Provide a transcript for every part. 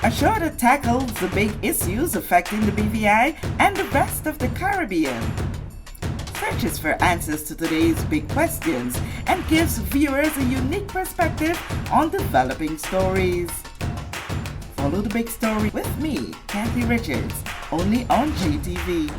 a show that tackles the big issues affecting the BVI and the rest of the Caribbean. Searches for answers to today's big questions and gives viewers a unique perspective on developing stories. Follow the big story with me, Kathy Richards, only on GTV.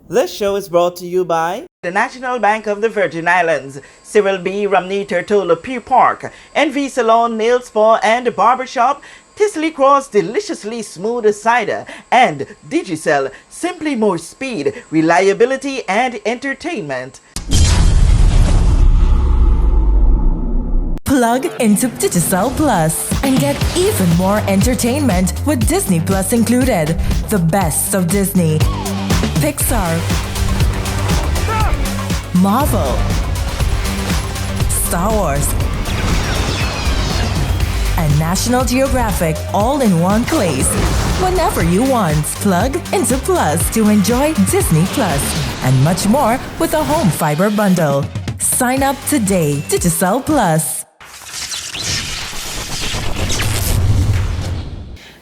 This show is brought to you by the National Bank of the Virgin Islands, Cyril B. Romney Turtola Pier Park, NV Salon, Nail Spa and Barbershop, Tisley Cross Deliciously Smooth Cider, and Digicel, simply more speed, reliability and entertainment. Plug into Digicel Plus and get even more entertainment with Disney Plus included. The best of Disney, Pixar, Marvel, Star Wars, and National Geographic all in one place. Whenever you want, plug into Plus to enjoy Disney Plus and much more with a home fiber bundle. Sign up today. Digicel Plus.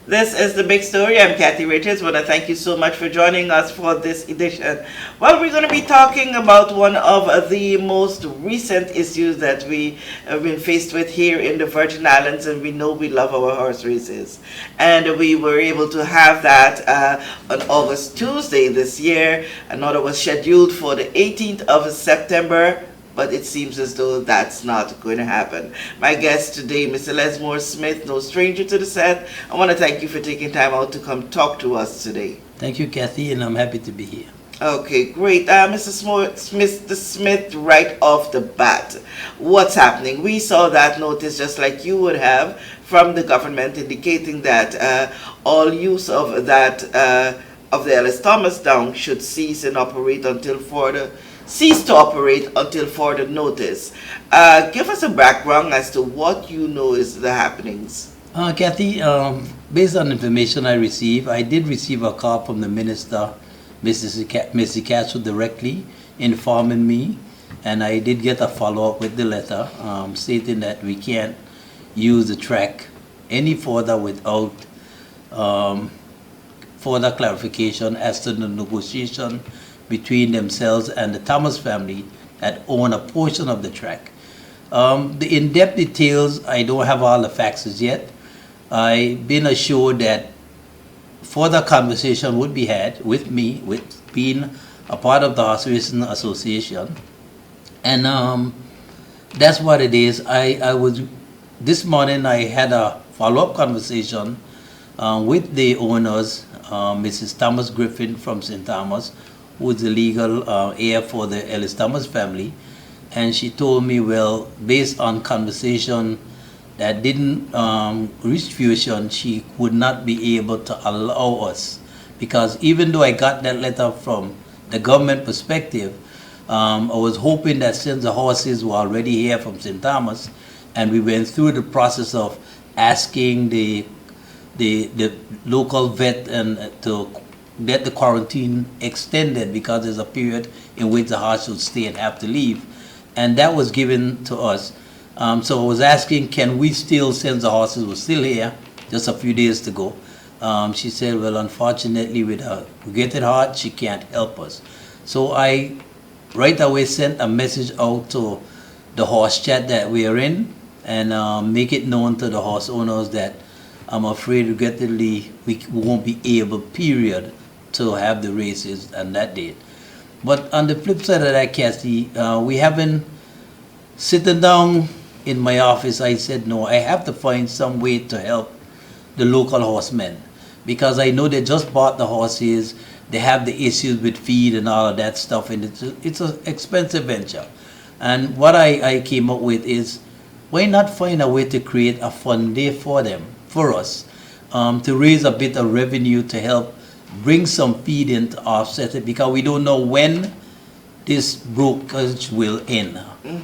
This is The Big Story. I'm Kathy Richards. I want to thank you so much for joining us for this edition. Well, we're going to be talking about one of the most recent issues that we have been faced with here in the Virgin Islands, and we know we love our horse races. And we were able to have that on August Tuesday this year. Another was scheduled for the 18th of September. But it seems as though that's not going to happen. My guest today, Mr. Lesmore Smith, no stranger to the set. I want to thank you for taking time out to come talk to us today. Thank you, Kathy, and I'm happy to be here. Okay, great. Mr. Smith, right off the bat, what's happening? We saw that notice just like you would have from the government indicating that all use of that of the Ellis Thomas Downs should cease to operate until further notice. Give us a background as to what you know is the happenings. Kathy, based on information I received, I did receive a call from the minister, Mrs. Castro, directly informing me, and I did get a follow-up with the letter stating that we can't use the track any further without further clarification as to the negotiation between themselves and the Thomas family that own a portion of the track. The in-depth details, I don't have all the facts as yet. I've been assured that further conversation would be had with me, with being a part of the Horse Racing Association. And that's what it is. This morning I had a follow-up conversation with the owners, Mrs. Thomas Griffin from St. Thomas, who is the legal heir for the Ellis Thomas family. And she told me, well, based on conversation that didn't reach fruition, she would not be able to allow us. Because even though I got that letter from the government perspective, I was hoping that since the horses were already here from St. Thomas, and we went through the process of asking the local vet and to get the quarantine extended because there's a period in which the horse should stay and have to leave. And that was given to us. So I was asking, can we still, since the horses were still here, just a few days to go? She said, well, unfortunately, with her getting heart, she can't help us. So I right away sent a message out to the horse chat that we are in and make it known to the horse owners that I'm afraid regrettably we won't be able, period, to have the races on that date. But on the flip side of that, Kathy, we haven't sitting down in my office. I said, no, I have to find some way to help the local horsemen because I know they just bought the horses. They have the issues with feed and all of that stuff, and it's an expensive venture. And what I came up with is, why not find a way to create a fund day for them, for us, to raise a bit of revenue to help bring some feed in to offset it, because we don't know when this brokerage will end,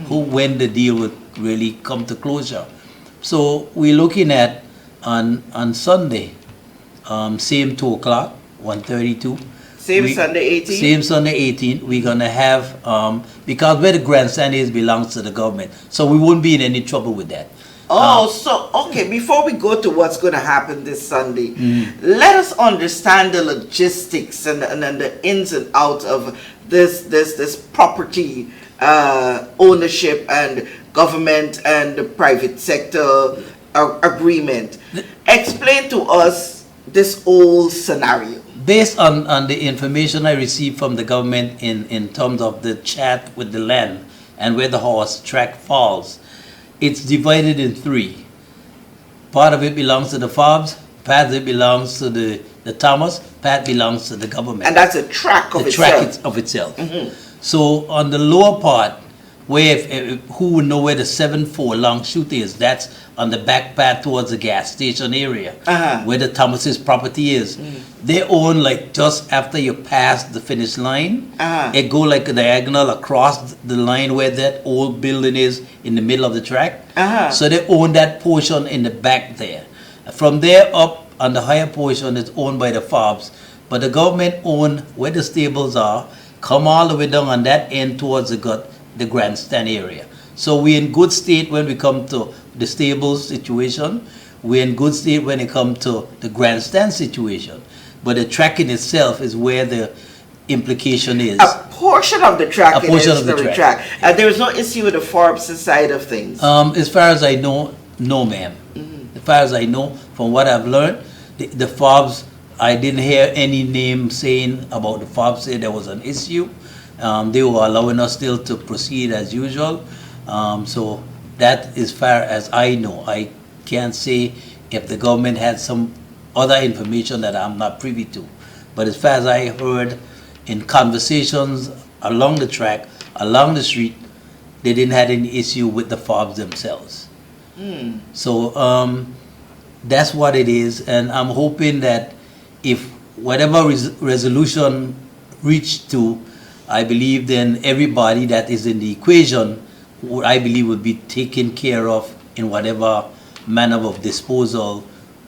when the deal will really come to closure. So we're looking at on Sunday, same 2 o'clock, 1:32. Same Sunday 18th? Same Sunday 18th. We're going to have, because where the grandstand is belongs to the government. So we won't be in any trouble with that. Okay, before we go to what's going to happen this Sunday, let us understand the logistics and the ins and outs of this property ownership and government and the private sector agreement. Explain to us this whole scenario. Based on the information I received from the government in terms of the chat with the land and where the horse track falls, it's divided in three. Part of it belongs to the FOBs, part of it belongs to the Thomas, part belongs to the government. And that's a track of itself. Track of itself. So on the lower part, where who would know where the 7-4 long shoot is, that's on the back path towards the gas station area, where the Thomas's property is. They own like just after you pass the finish line, it go like a diagonal across the line where that old building is in the middle of the track. So they own that portion in the back there. From there up on the higher portion is owned by the FOBs, but the government own where the stables are, come all the way down on that end towards the grandstand area. So we're in good state when we come to the stables situation. We're in good state when it comes to the grandstand situation. But the track in itself is where the implication is. A portion of the track is the track. There is no issue with the FORBS side of things. As far as I know, no, ma'am. As far as I know, from what I've learned, the FOBs, I didn't hear any name saying about the FOBs say there was an issue. They were allowing us still to proceed as usual. So that as far as I know. I can't say if the government had some other information that I'm not privy to. But as far as I heard in conversations along the track, along the street, they didn't have any issue with the FOBs themselves. So that's what it is. And I'm hoping that if whatever resolution reached to, I believe then everybody that is in the equation, I believe will be taken care of in whatever manner of disposal,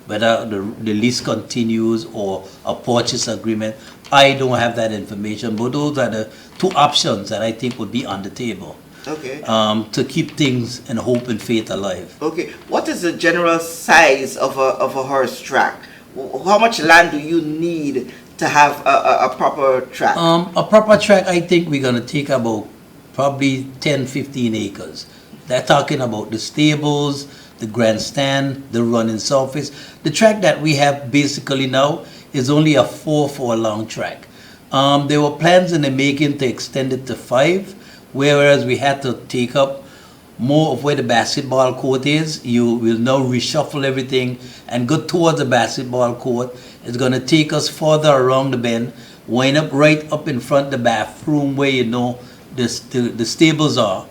whether the lease continues or a purchase agreement. I don't have that information, but those are the two options that I think would be on the table. Okay. To keep things and hope and faith alive. Okay. What is the general size of a horse track? How much land do you need to have a proper track? A proper track, I think we're going to take about probably 10-15 acres. They're talking about the stables, the grandstand, the running surface. The track that we have basically now is only a 4 long track. There were plans in the making to extend it to 5, whereas we had to take up more of where the basketball court is. You will now reshuffle everything and go towards the basketball court. It's going to take us further around the bend, wind up right up in front of the bathroom where you know the stables are.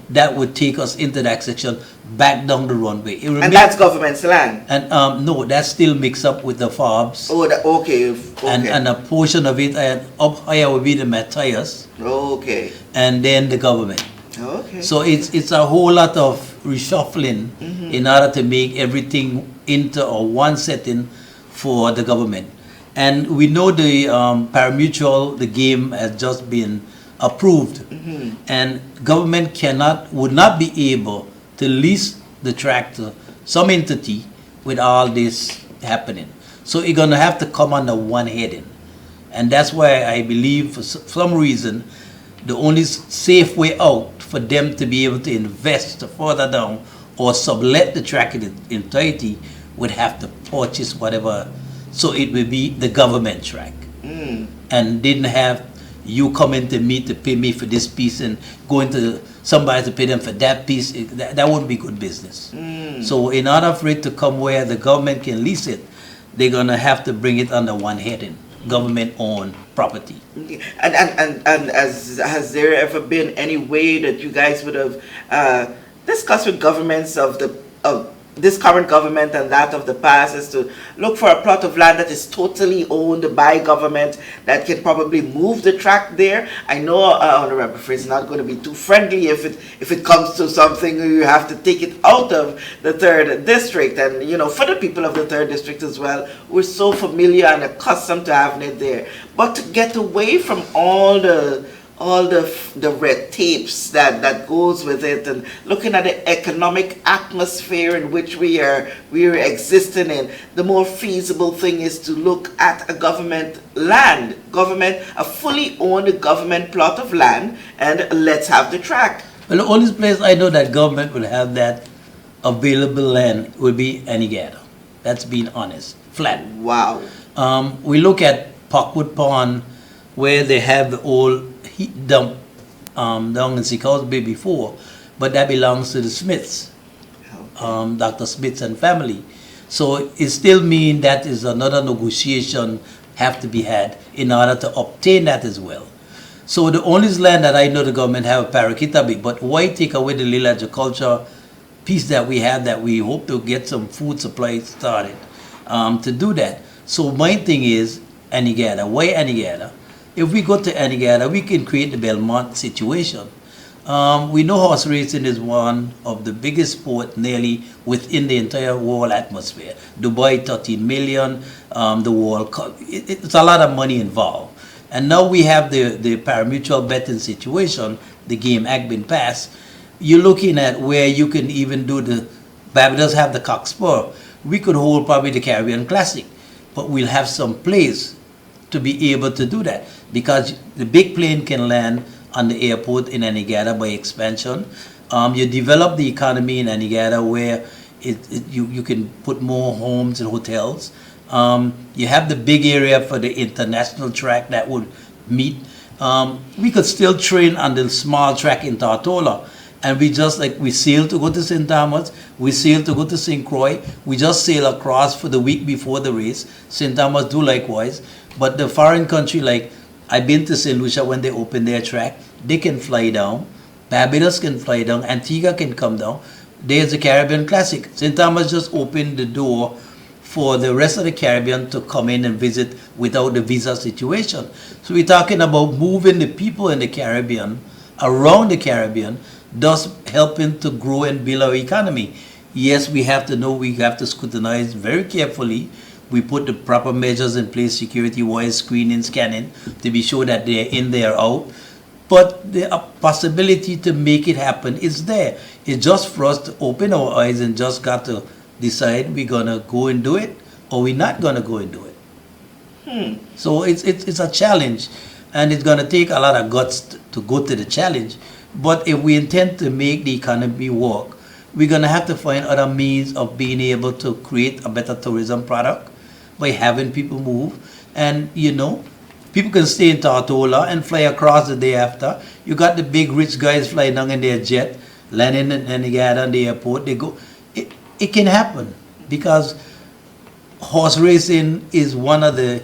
That would take us into that section, back down the runway. And that's government's land? And no, that's still mixed up with the FOBs. Oh, okay. And a portion of it, up higher will be the Matthias. Okay. And then the government. Okay. So it's a whole lot of reshuffling in order to make everything into a one setting for the government. And we know the parimutuel, the game has just been approved, and government would not be able to lease the track to some entity with all this happening. So it's going to have to come under one heading. And that's why I believe for some reason the only safe way out for them to be able to invest further down or sublet the track in its entirety would have to purchase whatever. So it will be the government track. And didn't have you coming to me to pay me for this piece and going to somebody to pay them for that piece. That wouldn't be good business. So in order for it to come where the government can lease it, they're going to have to bring it under one heading, government-owned property. And has there ever been any way that you guys would have discussed with governments of this current government and that of the past is to look for a plot of land that is totally owned by government that can probably move the track there. I know Honorable Fritz is not going to be too friendly if it comes to something you have to take it out of the 3rd district. And for the people of the 3rd district as well, we're so familiar and accustomed to having it there. But to get away from all the red tapes that goes with it, and looking at the economic atmosphere in which we are existing in, the more feasible thing is to look at a a fully owned government plot of land, and let's have the track. Well, the only place I know that government will have that available land will be Anegada. That's being honest, flat. Wow. We look at Parkwood Pond, where they have the old heat dump down in Seacoast Bay before, but that belongs to the Smiths, Dr. Smiths and family. So it still means that is another negotiation have to be had in order to obtain that as well. So the only land that I know the government have Paraquita Bay, but why take away the little agriculture piece that we have that we hope to get some food supply started to do that. So my thing is Anegada. Why Anegada? If we go to Anegada, we can create the Belmont situation. We know horse racing is one of the biggest sport nearly within the entire world atmosphere. Dubai, 13 million, the World Cup. It's a lot of money involved. And now we have the parimutuel betting situation, the Game Act been passed. You're looking at where you can even do Barbados have the Cockspur. We could hold probably the Caribbean Classic, but we'll have some place to be able to do that, because the big plane can land on the airport in Anegada by expansion. You develop the economy in Anegada where you can put more homes and hotels. You have the big area for the international track that would meet. We could still train on the small track in Tortola. And we sail to go to St. Thomas, we sail to go to St. Croix, we just sail across for the week before the race. St. Thomas do likewise. But the foreign country, like I've been to St. Lucia when they open their track, they can fly down. Barbados can fly down. Antigua can come down. There's the Caribbean Classic. St. Thomas just opened the door for the rest of the Caribbean to come in and visit without the visa situation. So we're talking about moving the people in the Caribbean around the Caribbean, thus helping to grow and build our economy. Yes, we have to scrutinize very carefully. We put the proper measures in place, security-wise, screening, scanning, to be sure that they're in, they're out. But the possibility to make it happen is there. It's just for us to open our eyes and just got to decide we're going to go and do it or we're not going to go and do it. So it's a challenge, and it's going to take a lot of guts to go to the challenge. But if we intend to make the economy work, we're going to have to find other means of being able to create a better tourism product by having people move. And, people can stay in Tortola and fly across the day after. You got the big rich guys flying down in their jet, landing in Anegada on the airport. They go. It can happen, because horse racing is one of the,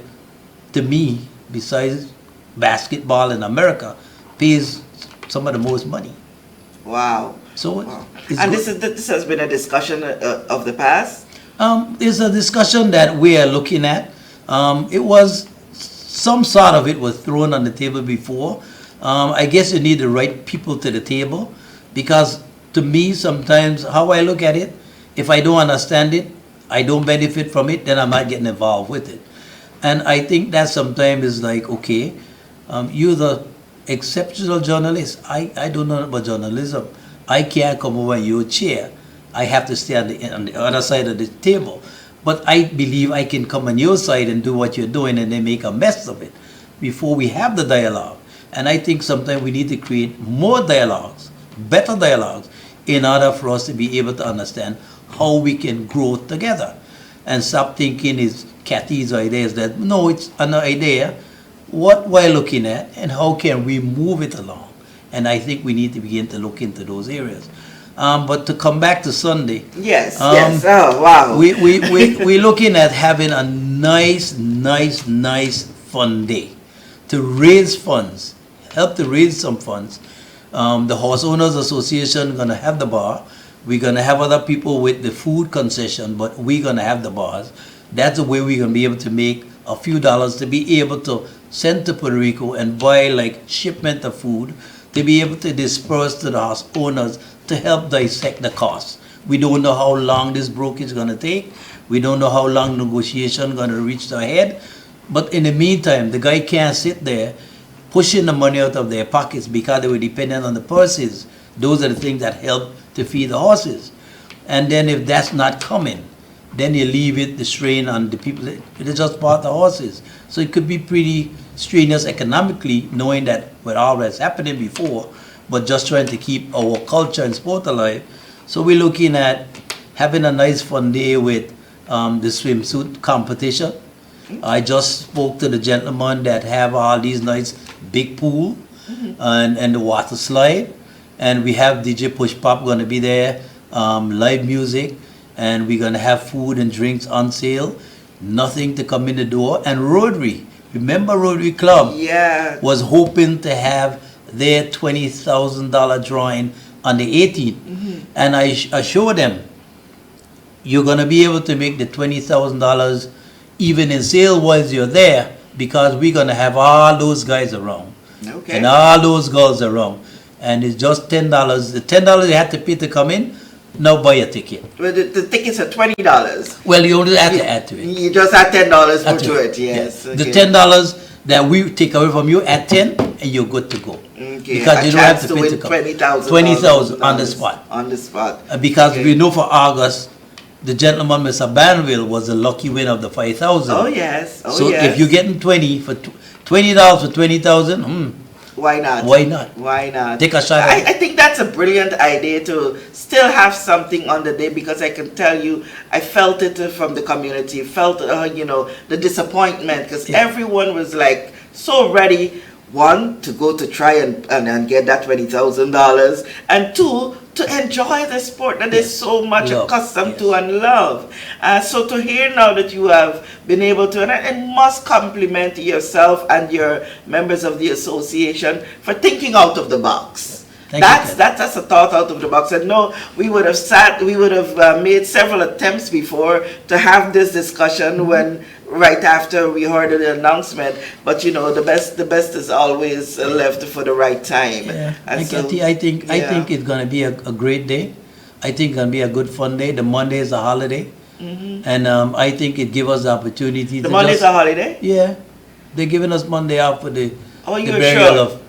to me, besides basketball in America, pays some of the most money. Wow. So, wow. And this has been a discussion of the past? It's a discussion that we are looking at. Some sort of it was thrown on the table before. I guess you need the right people to the table, because to me, sometimes how I look at it, if I don't understand it, I don't benefit from it, then I'm not getting involved with it. And I think that sometimes is like, okay, you're the exceptional journalist. I don't know about journalism. I can't come over your chair. I have to stay on the other side of the table. But I believe I can come on your side and do what you're doing, and then make a mess of it before we have the dialogue. And I think sometimes we need to create more dialogues, better dialogues, in order for us to be able to understand how we can grow together. And stop thinking it's Kathy's ideas that, no, it's an idea. What we're looking at, and how can we move it along? And I think we need to begin to look into those areas. But to come back to Sunday. Yes, yes. Oh, wow. We're looking at having a nice fun day to raise funds, help to raise some funds. The Horse Owners Association going to have the bar. We're going to have other people with the food concession, but we're going to have the bars. That's the way we're going to be able to make a few dollars to be able to send to Puerto Rico and buy like shipment of food, to be able to disperse to the house owners to help dissect the costs. We don't know how long this brokerage is going to take. We don't know how long negotiation going to reach their head. But in the meantime, the guy can't sit there pushing the money out of their pockets because they were dependent on the purses. Those are the things that help to feed the horses. And then if that's not coming, then you leave it, the strain on the people. It is just part of the horses. So it could be pretty strenuous economically, knowing that with all that's happening before, but just trying to keep our culture and sport alive. So we're looking at having a nice fun day with the swimsuit competition. I just spoke to the gentleman that have all these nice big pool and the water slide. And we have DJ Push Pop going to be there, live music, and we're going to have food and drinks on sale. Nothing to come in the door. And Rotary, remember Rotary Club was hoping to have their $20,000 drawing on the 18th. And I showed them, you're going to be able to make the $20,000 even in sale while you're there, because we're going to have all those guys around and all those girls around. And it's just $10. The $10 you have to pay to come in, now buy a ticket. Well, the tickets are $20. Well, you only have to add to it. You just add $10 for to it, yes. Yeah. The $10 that we take away from you, add 10 and you're good to go. Because you don't have to pay to come. $20,000 on the spot. On the spot. Because we know for August, the gentleman, Mr. Banville, was the lucky winner of the 5,000. Oh yes. So if you're getting $20 for $20,000, why not? Why not? Why not? Take a shot at it. I think that's a brilliant idea to still have something on the day, because I can tell you, I felt it from the community, felt the disappointment, because everyone was like so ready, one, to go to try and get that $20,000, and two, to enjoy the sport that is so much accustomed to and love. So to hear now that you have been able to, and I must compliment yourself and your members of the association for thinking out of the box. That's a thought out of the box. And no, we would have made several attempts before to have this discussion when right after we heard the announcement. But the best is always left for the right time. Yeah. And so, I think it's gonna be a great day. I think it's gonna be a good fun day. The Monday is a holiday, and I think it gives us the opportunity. The Monday is a holiday. Yeah, they're giving us Monday off for the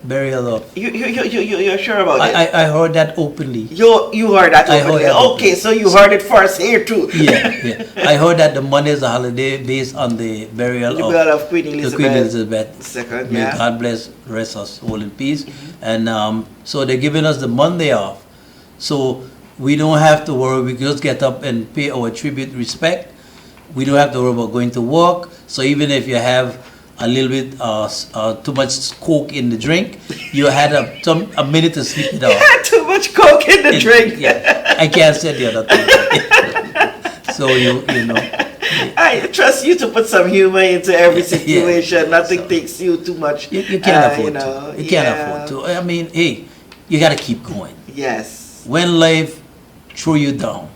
burial of. You're sure about it? I heard that openly. You heard that openly? Okay, so you heard it first here too. Yeah. I heard that the Monday is a holiday based on the burial of Queen Elizabeth II. May God bless, rest us all in peace. And so they're giving us the Monday off. So we don't have to worry. We just get up and pay our tribute, respect. We don't have to worry about going to work. So even if you have a little bit too much coke in the drink, you had a minute to sleep it off. You had too much coke in the drink. Yeah, I can't say the other thing. So you know. I trust you to put some humor into every situation. Nothing takes you too much. You can't afford to. You can't afford to. I mean, hey, you got to keep going. Yes. When life throw you down,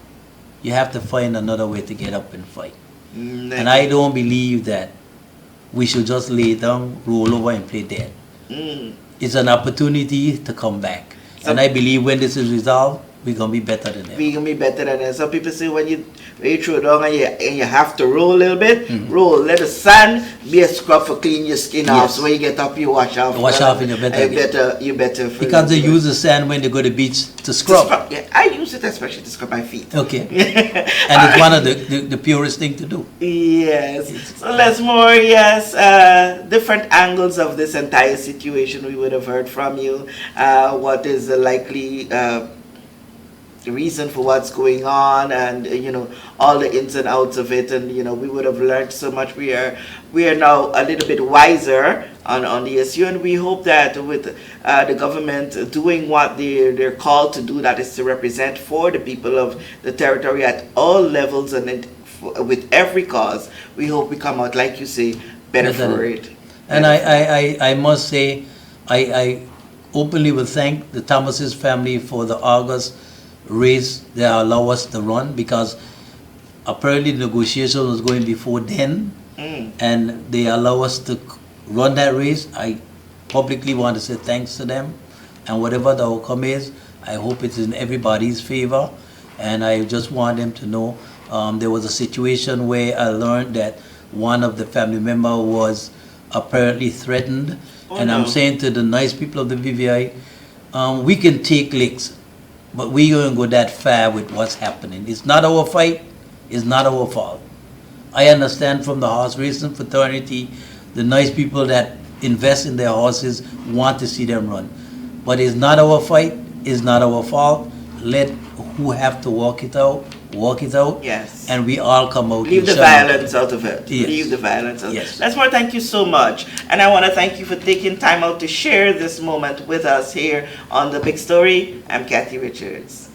you have to find another way to get up and fight. And I don't believe that we should just lay down, roll over, and play dead. It's an opportunity to come back. And I believe when this is resolved, we're going to be better than ever. We're going to be better than ever. Some people say when you throw down and you have to roll a little bit, roll. Let the sand be a scrub for clean your skin off. So when you get up, you wash off. Wash off and you're better. You're better. Because they use the sand when they go to the beach to scrub. Yeah, I use it especially to scrub my feet. Okay. And it's one of the purest thing to do. Yes. So let's more, different angles of this entire situation we would have heard from you. What is the likely reason for what's going on, and all the ins and outs of it, and we would have learned so much. We are now a little bit wiser on the issue, and we hope that with the government doing what they're called to do, that is to represent for the people of the territory at all levels and with every cause, we hope we come out, like you say, better for it. And I must say, I openly will thank the Thomas's family for the August race they allow us to run, because apparently the negotiation was going before then, and they allow us to run that race. I publicly want to say thanks to them, and whatever the outcome is, I hope it's in everybody's favor. And I just want them to know there was a situation where I learned that one of the family member was apparently threatened. And I'm saying to the nice people of the VVI, we can take licks, but we don't go that far with what's happening. It's not our fight. It's not our fault. I understand from the horse racing fraternity, the nice people that invest in their horses want to see them run. But it's not our fight. It's not our fault. Let who have to walk it out. Yes. And we all come out. Leave the violence out of it. Yes. Leave the violence out. Yes. Lesmore, thank you so much. And I want to thank you for taking time out to share this moment with us here on The Big Story. I'm Kathy Richards.